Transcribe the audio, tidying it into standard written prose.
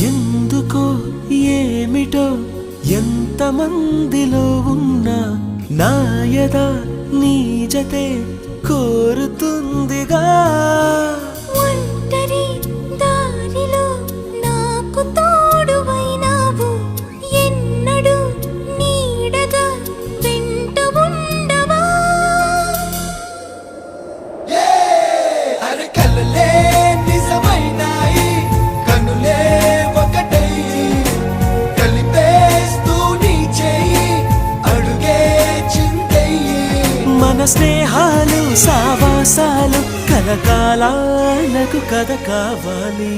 ఎందుకో ఏమిటో ఎంతమందిలో ఉన్నా నాయద నీ జతే కోరుతుందిగా ఒంటరి దారిలో నాకు తోడువైనావు ఎన్నడూ నీడగా వెంట ఉండవా అరే కలలే నిజమైనాయి కనులే ఒకటై కలిపేస్తూ నీ చేయి అడుగే చిందయ్యి మన స్నేహాలు సావాసాలు కలకాలాలకు కథ కావాలి.